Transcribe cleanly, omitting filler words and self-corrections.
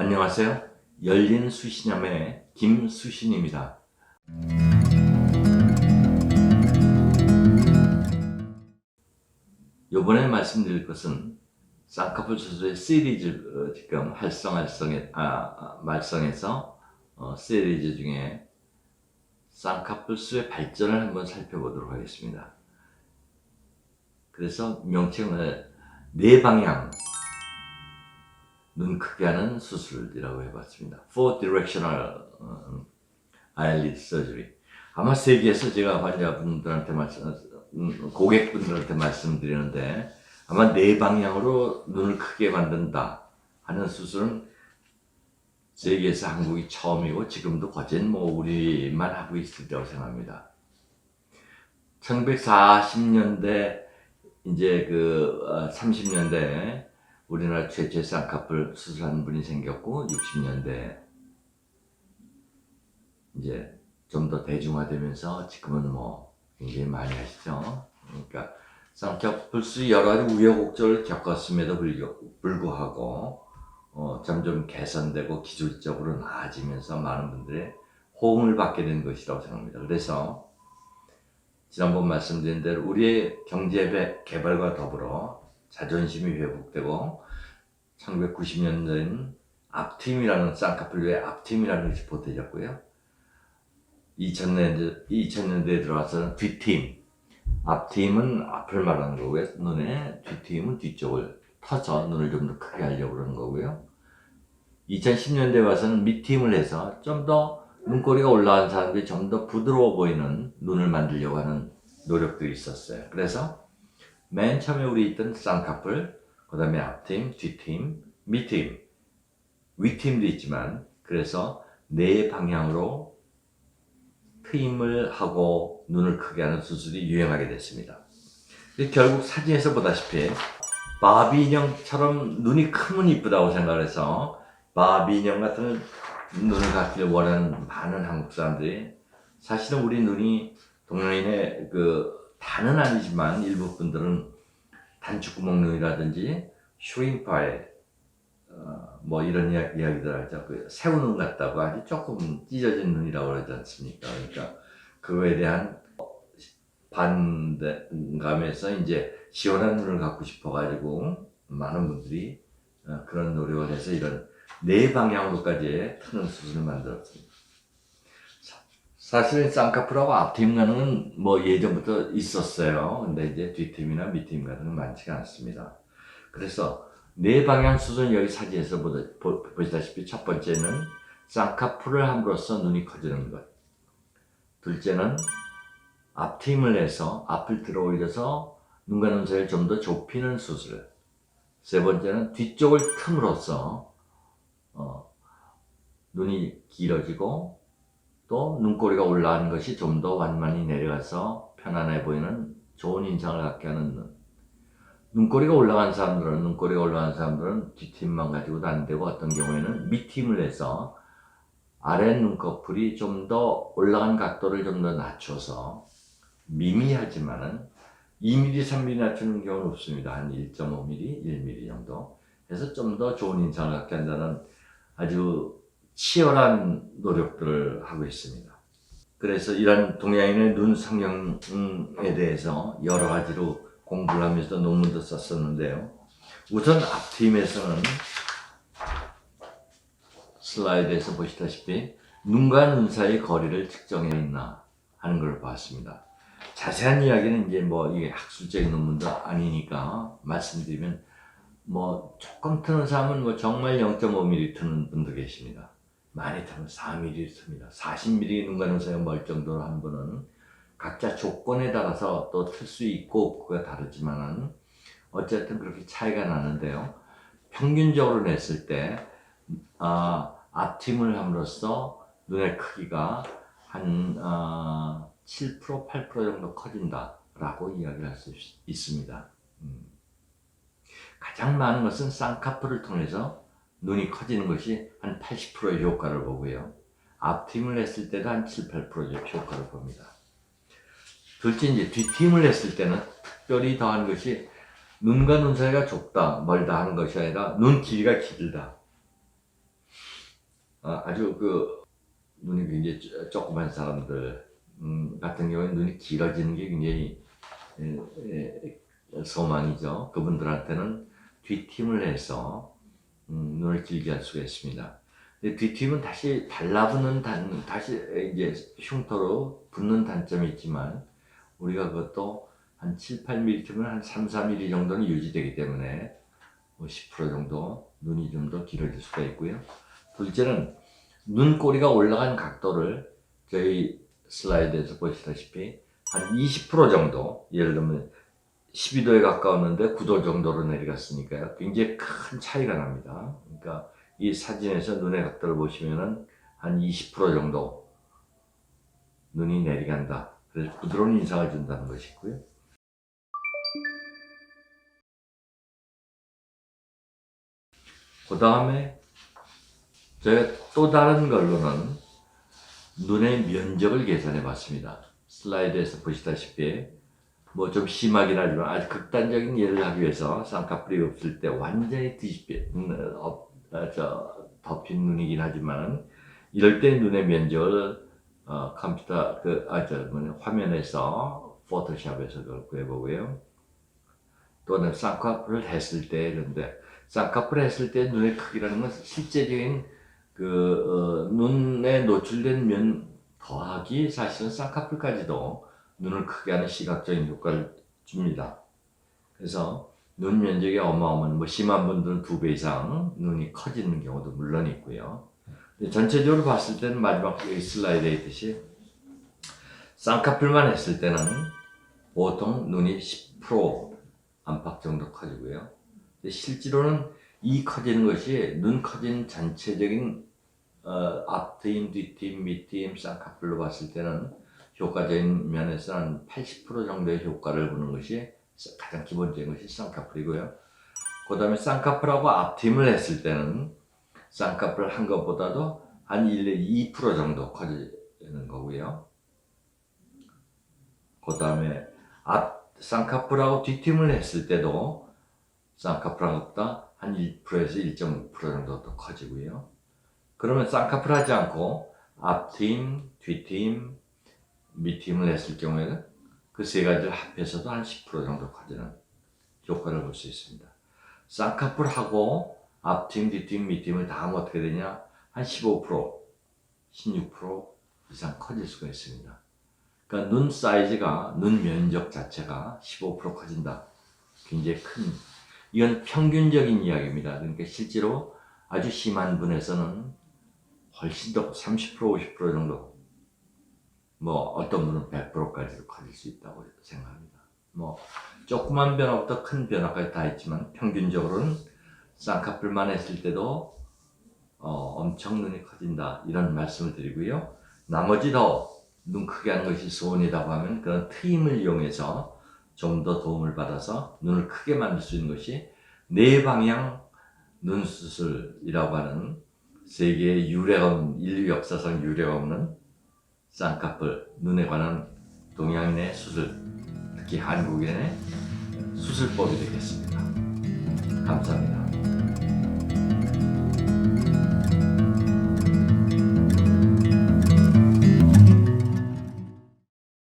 안녕하세요. 열린 수신함의 김수신입니다. 이번에 말씀드릴 것은 쌍꺼풀 수술의 시리즈 지금 말썽에서 시리즈 중에 쌍꺼풀 수술의 발전을 한번 살펴보도록 하겠습니다. 그래서 명칭을 네 방향 눈 크게 하는 수술이라고 해봤습니다. Four Directional Eyelid Surgery. 아마 세계에서 제가 환자분들한테 고객분들한테 말씀드리는데 아마 네 방향으로 눈을 크게 만든다 하는 수술은 세계에서 한국이 처음이고 지금도 거진 우리만 하고 있으리라고 생각합니다. 1940년대 이제 30년대에 우리나라 최초의 쌍꺼풀 수술하는 분이 생겼고 60년대 이제 좀 더 대중화되면서 지금은 굉장히 많이 하시죠. 그러니까 쌍꺼풀 수술 여러 가지 우여곡절을 겪었음에도 불구하고 점점 개선되고 기술적으로 나아지면서 많은 분들의 호응을 받게 된 것이라고 생각합니다. 그래서 지난번 말씀드린 대로 우리의 경제 개발과 더불어 자존심이 회복되고 1990년대에는 앞트임이라는 쌍꺼풀의 앞트임이라는 것이 보태졌고요. 2000년대에 들어와서는 뒷트임, 앞트임은 앞을 말하는 거고요. 눈의 뒷트임은 뒤쪽을 터서 눈을 좀 더 크게 하려고 그러는 거고요. 2010년대에 와서는 밑트임을 해서 좀 더 눈꼬리가 올라간 사람들이 좀 더 부드러워 보이는 눈을 만들려고 하는 노력들이 있었어요. 그래서 맨 처음에 우리 있던 쌍꺼풀, 그 다음에 앞트임, 뒷트임, 밑트임, 윗트임도 있지만 그래서 네 방향으로 트임을 하고 눈을 크게 하는 수술이 유행하게 됐습니다. 결국 사진에서 보다시피 바비 인형처럼 눈이 크면 이쁘다고 생각해서 바비 인형 같은 눈을 갖기를 원하는 많은 한국 사람들이 사실은 우리 눈이 동양인의 다는 아니지만 일부 분들은 단축구멍 눈이라든지 슈림파이 이런 이야기들 하죠. 새우 눈 같다고 아주 조금 찢어진 눈이라고 그러지 않습니까? 그러니까 그거에 대한 반감에서 이제 시원한 눈을 갖고 싶어가지고 많은 분들이 그런 노력을 해서 이런 네 방향으로까지 트는 수술을 만들었습니다. 사실 쌍꺼풀하고 앞트임 가는 건 예전부터 있었어요. 근데 이제 뒷트임이나 밑트임 가는 건 많지가 않습니다. 그래서 네 방향 수술은 여기 사진에서 보시다시피 첫 번째는 쌍꺼풀을 함으로써 눈이 커지는 것. 둘째는 앞트임을 해서 앞을 들어 올려서 눈과 눈 사이를 좀 더 좁히는 수술. 세 번째는 뒤쪽을 틈으로써 눈이 길어지고 또 눈꼬리가 올라가는 것이 좀 더 완만히 내려가서 편안해 보이는 좋은 인상을 갖게 하는 눈. 눈꼬리가 올라간 사람들은 뒷팀만 가지고도 안 되고 어떤 경우에는 밑팀을 해서 아래 눈꺼풀이 좀 더 올라간 각도를 좀 더 낮춰서 미미하지만은 2mm, 3mm 낮추는 경우는 없습니다. 한 1.5mm, 1mm 정도 해서 좀 더 좋은 인상을 갖게 한다는 아주 치열한 노력들을 하고 있습니다. 그래서 이런 동양인의 눈 성형에 대해서 여러 가지로 공부를 하면서 논문도 썼었는데요. 우선 앞트임에서는 슬라이드에서 보시다시피 눈과 눈 사이의 거리를 측정해 있나 하는 걸 봤습니다. 자세한 이야기는 이제 이게 학술적인 논문도 아니니까 말씀드리면 조금 트는 사람은 정말 0.5mm 트는 분도 계십니다. 많이 트면 4mm 틉니다. 40mm 눈과 눈 사이가 멀 정도로 한 분은 각자 조건에 따라서 또 틀 수 있고 없고가 다르지만은 어쨌든 그렇게 차이가 나는데요. 평균적으로 냈을 때 앞트임을 함으로써 눈의 크기가 한 7%, 8% 정도 커진다라고 이야기를 할 수 있습니다. 가장 많은 것은 쌍꺼풀을 통해서 눈이 커지는 것이 한 80%의 효과를 보고요. 앞트임을 했을 때도 한 7, 8%의 효과를 봅니다. 둘째, 이제 뒷트임을 했을 때는 특별히 더한 것이 눈과 눈 사이가 좁다, 멀다 하는 것이 아니라 눈 길이가 길다. 아주 그 눈이 굉장히 조그만 사람들 같은 경우에 눈이 길어지는 게 굉장히 소망이죠. 그분들한테는 뒷팀을 해서 눈을 길게 할 수가 있습니다. 근데 뒷팀은 다시 달라붙는 다시 이제 흉터로 붙는 단점이 있지만 우리가 그것도 한 7, 8mm면 한 3, 4mm 정도는 유지되기 때문에 뭐 10% 정도 눈이 좀 더 길어질 수가 있고요. 둘째는 눈꼬리가 올라간 각도를 저희 슬라이드에서 보시다시피 한 20% 정도, 예를 들면 12도에 가까웠는데 9도 정도로 내려갔으니까요. 굉장히 큰 차이가 납니다. 그러니까 이 사진에서 눈의 각도를 보시면은 한 20% 정도 눈이 내려간다. 그래서 부드러운 인상을 준다는 것이 있고요. 그 다음에 저희가 또 다른 걸로는 눈의 면적을 계산해 봤습니다. 슬라이드에서 보시다시피 뭐 좀 심하긴 하지만 아주 극단적인 예를 하기 위해서 쌍꺼풀이 없을 때 완전히 덮인 눈이긴 하지만 이럴 때 눈의 면적을 컴퓨터 화면에서 포토샵에서 그걸 구해보고요. 또는 쌍꺼풀을 했을 때 이런데 쌍꺼풀을 했을 때 눈의 크기라는 건 실제적인 눈에 노출된 면 더하기 사실은 쌍꺼풀까지도 눈을 크게 하는 시각적인 효과를 줍니다. 그래서 눈 면적이 어마어마한 심한 분들은 2배 이상 눈이 커지는 경우도 물론 있고요. 전체적으로 봤을 때는 마지막 슬라이드에 있듯이 쌍꺼풀만 했을 때는 보통 눈이 10% 안팎 정도 커지고요. 실제로는 이 커지는 것이 눈 커진 전체적인 앞트임, 뒤트임, 밑트임, 쌍꺼풀로 봤을 때는 효과적인 면에서 한 80% 정도의 효과를 보는 것이 가장 기본적인 것이 쌍꺼풀이고요. 그 다음에 쌍꺼풀하고 앞트임을 했을 때는 쌍꺼풀 한 것보다도 한 2% 정도 커지는 거고요. 그 다음에 쌍꺼풀하고 뒤트임을 했을 때도 쌍꺼풀한 것보다 한 1%에서 1.5% 정도 더 커지고요. 그러면 쌍꺼풀 하지 않고 앞트임, 뒤트임, 밑트임을 했을 경우에는 그 세 가지를 합해서도 한 10% 정도 커지는 효과를 볼 수 있습니다. 쌍꺼풀하고 앞트임, 뒤트임, 밑트임을 다 하면 어떻게 되냐? 한 15%, 16% 이상 커질 수가 있습니다. 그러니까 눈 사이즈가, 눈 면적 자체가 15% 커진다. 굉장히 큰, 이건 평균적인 이야기입니다. 그러니까 실제로 아주 심한 분에서는 훨씬 더 30%, 50% 정도, 어떤 분은 100%까지도 커질 수 있다고 생각합니다. 조그만 변화부터 큰 변화까지 다 있지만 평균적으로는 쌍꺼풀만 했을 때도 엄청 눈이 커진다 이런 말씀을 드리고요. 나머지 더 눈 크게 하는 것이 소원이라고 하면 그런 트임을 이용해서 좀 더 도움을 받아서 눈을 크게 만들 수 있는 것이 내방향 눈수술이라고 하는 세계의 인류 역사상 유례가 없는 쌍꺼풀, 눈에 관한 동양인의 수술, 특히 한국인의 수술법이 되겠습니다. 감사합니다.